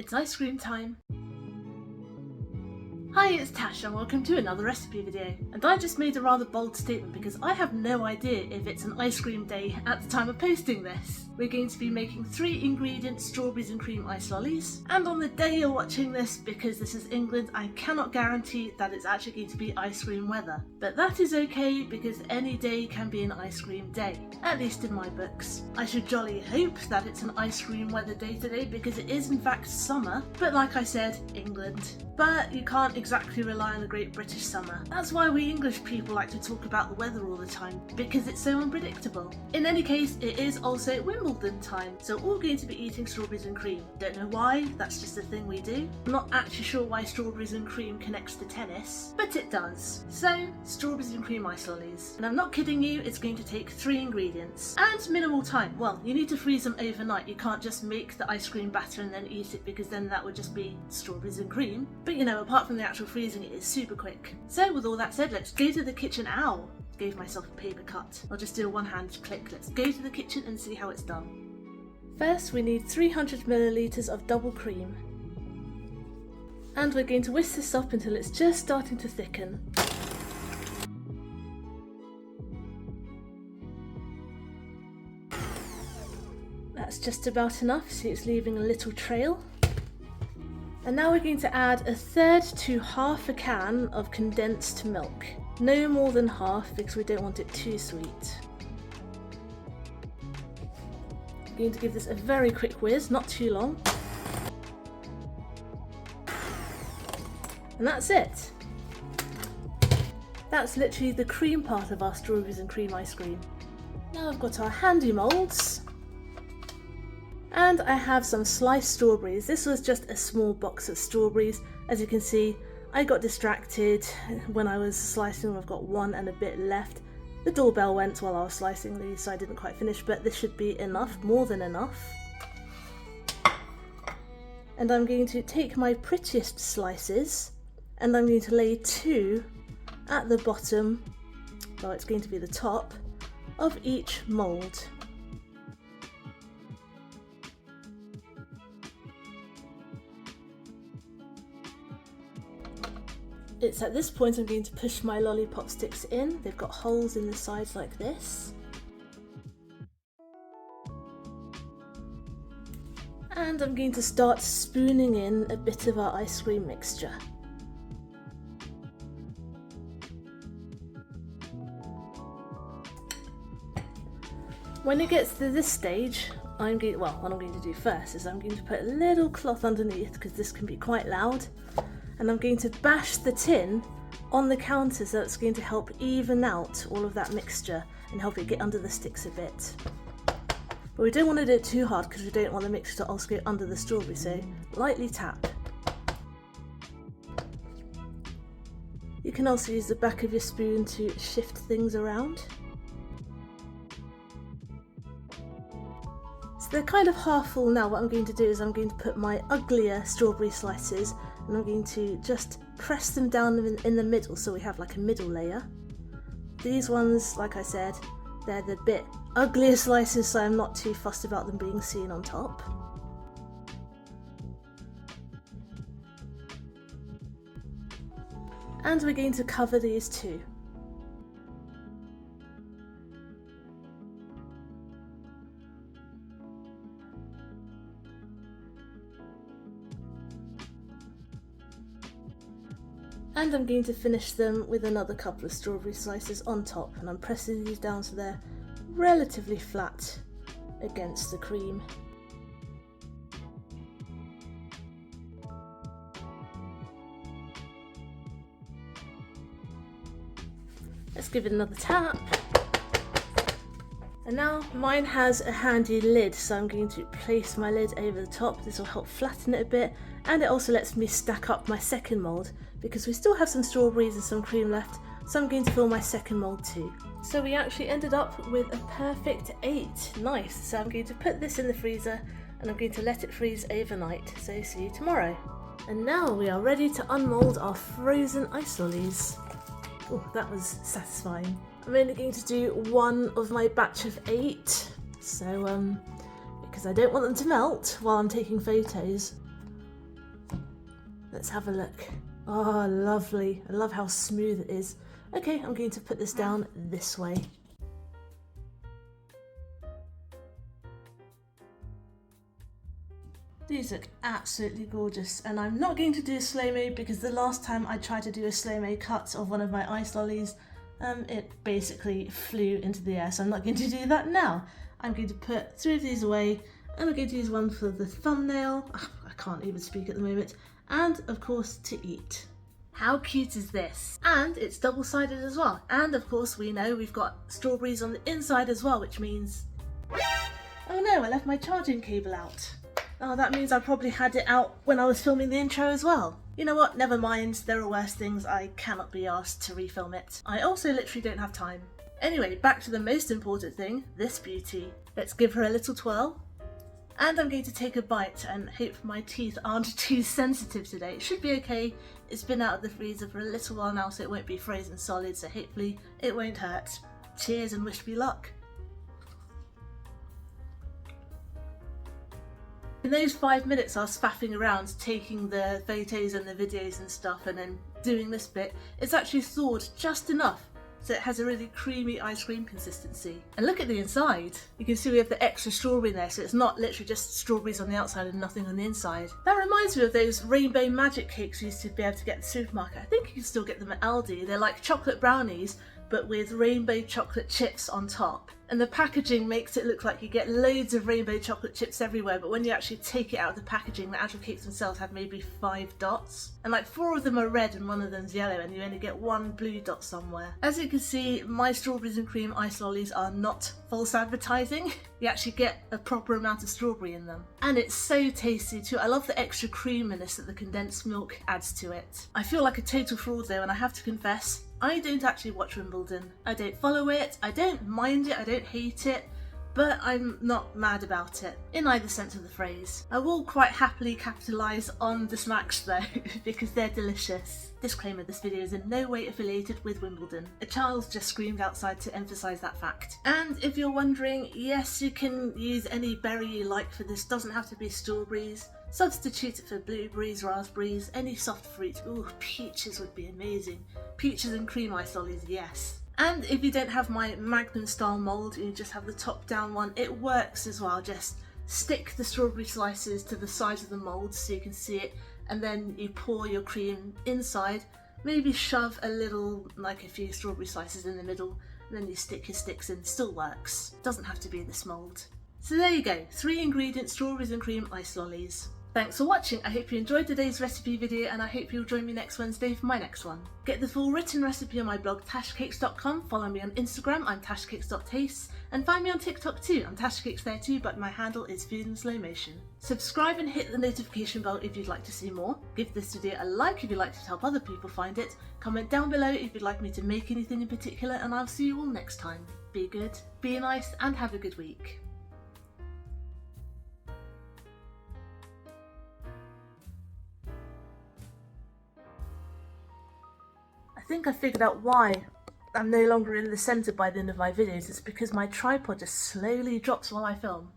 It's ice cream time! Hi, it's Tash and welcome to another recipe video. And I just made a rather bold statement because I have no idea if it's an ice cream day at the time of posting this. We're going to be making 3 ingredient strawberries and cream ice lollies. And on the day you're watching this, because this is England, I cannot guarantee that it's actually going to be ice cream weather. But that is okay because any day can be an ice cream day, at least in my books. I should jolly hope that it's an ice cream weather day today because it is in fact summer, but like I said, England. But you can't exactly rely on the great British summer. That's why we English people like to talk about the weather all the time, because it's so unpredictable. In any case, it is also Wimbledon time, so we're all going to be eating strawberries and cream. Don't know why, that's just a thing we do. I'm not actually sure why strawberries and cream connects to tennis, but it does. So, strawberries and cream ice lollies. And I'm not kidding you, it's going to take 3 ingredients. And minimal time. Well, you need to freeze them overnight. You can't just make the ice cream batter and then eat it, because then that would just be strawberries and cream. But you know, apart from the actual freezing, it is super quick. So with all that said, let's go to the kitchen. Ow! Gave myself a paper cut. I'll just do a one-hand click. Let's go to the kitchen and see how it's done. First, we need 300 milliliters of double cream. And we're going to whisk this up until it's just starting to thicken. That's just about enough, see it's leaving a little trail. And now we're going to add 1/3 to half a can of condensed milk. No more than half because we don't want it too sweet. I'm going to give this a very quick whiz, not too long. And that's it. That's literally the cream part of our strawberries and cream ice cream. Now I've got our handy moulds. And I have some sliced strawberries. This was just a small box of strawberries. As you can see, I got distracted when I was slicing them. I've got 1 and a bit left. The doorbell went while I was slicing these, so I didn't quite finish, but this should be enough, more than enough. And I'm going to take my prettiest slices and I'm going to lay 2 at the bottom, well, it's going to be the top, of each mould. It's at this point I'm going to push my lollipop sticks in. They've got holes in the sides like this. And I'm going to start spooning in a bit of our ice cream mixture. When it gets to this stage, what I'm going to do first is I'm going to put a little cloth underneath because this can be quite loud. And I'm going to bash the tin on the counter so that's going to help even out all of that mixture and help it get under the sticks a bit. But we don't want to do it too hard because we don't want the mixture to also go under the strawberry, so lightly tap. You can also use the back of your spoon to shift things around. So they're kind of half full now. What I'm going to do is I'm going to put my uglier strawberry slices and I'm going to just press them down in the middle so we have like a middle layer. These ones, like I said, they're the bit uglier slices, so I'm not too fussed about them being seen on top. And we're going to cover these too. And I'm going to finish them with another couple of strawberry slices on top, and I'm pressing these down so they're relatively flat against the cream. Let's give it another tap. And now mine has a handy lid, so I'm going to place my lid over the top. This will help flatten it a bit, and it also lets me stack up my second mould because we still have some strawberries and some cream left, so I'm going to fill my second mould too. So we actually ended up with a perfect 8. Nice. So I'm going to put this in the freezer and I'm going to let it freeze overnight. So see you tomorrow. And now we are ready to unmould our frozen ice lollies. Oh, that was satisfying. I'm only going to do 1 of my batch of 8, so because I don't want them to melt while I'm taking photos. Let's have a look. Oh, lovely. I love how smooth it is. Okay, I'm going to put this down this way. These look absolutely gorgeous, and I'm not going to do a slow-mo because the last time I tried to do a slow-mo cut of one of my ice lollies, it basically flew into the air, so I'm not going to do that now. I'm going to put 3 of these away, and I'm going to use one for the thumbnail, I can't even speak at the moment, and of course to eat. How cute is this? And it's double-sided as well, and of course we know we've got strawberries on the inside as well, which means... Oh no, I left my charging cable out. Oh, that means I probably had it out when I was filming the intro as well. You know what, never mind, there are worse things, I cannot be asked to refilm it. I also literally don't have time. Anyway, back to the most important thing, this beauty. Let's give her a little twirl. And I'm going to take a bite and hope my teeth aren't too sensitive today. It should be okay, it's been out of the freezer for a little while now so it won't be frozen solid, so hopefully it won't hurt. Cheers and wish me luck. In those 5 minutes I was faffing around taking the photos and the videos and stuff and then doing this bit, it's actually thawed just enough so it has a really creamy ice cream consistency. And look at the inside. You can see we have the extra strawberry in there, so it's not literally just strawberries on the outside and nothing on the inside. That reminds me of those rainbow magic cakes we used to be able to get at the supermarket. I think you can still get them at Aldi. They're like chocolate brownies but with rainbow chocolate chips on top. And the packaging makes it look like you get loads of rainbow chocolate chips everywhere, but when you actually take it out of the packaging, the actual cakes themselves have maybe 5 dots. And like 4 of them are red and 1 of them's yellow, and you only get 1 blue dot somewhere. As you can see, my strawberries and cream ice lollies are not false advertising. You actually get a proper amount of strawberry in them. And it's so tasty too. I love the extra creaminess that the condensed milk adds to it. I feel like a total fraud though, and I have to confess, I don't actually watch Wimbledon. I don't follow it, I don't mind it, I don't hate it, but I'm not mad about it, in either sense of the phrase. I will quite happily capitalise on the snacks though, because they're delicious. Disclaimer, this video is in no way affiliated with Wimbledon. A child just screamed outside to emphasise that fact. And if you're wondering, yes, you can use any berry you like for this, doesn't have to be strawberries. Substitute it for blueberries, raspberries, any soft fruit. Ooh, peaches would be amazing. Peaches and cream ice lollies, yes. And if you don't have my Magnum style mould and you just have the top down one, it works as well. Just stick the strawberry slices to the sides of the mould so you can see it, and then you pour your cream inside, maybe shove a little, like a few strawberry slices in the middle, and then you stick your sticks in. Still works. Doesn't have to be this mould. So there you go, 3 ingredient strawberries and cream ice lollies. Thanks for watching. I hope you enjoyed today's recipe video, and I hope you'll join me next Wednesday for my next one. Get the full written recipe on my blog tashcakes.com, follow me on Instagram, I'm tashcakes.tastes, and find me on TikTok too, I'm tashcakes there too, but my handle is food in slow motion. Subscribe and hit the notification bell if you'd like to see more. Give this video a like if you'd like to help other people find it. Comment down below if you'd like me to make anything in particular, and I'll see you all next time. Be good, be nice, and have a good week. I think I figured out why I'm no longer in the centre by the end of my videos. It's because my tripod just slowly drops while I film.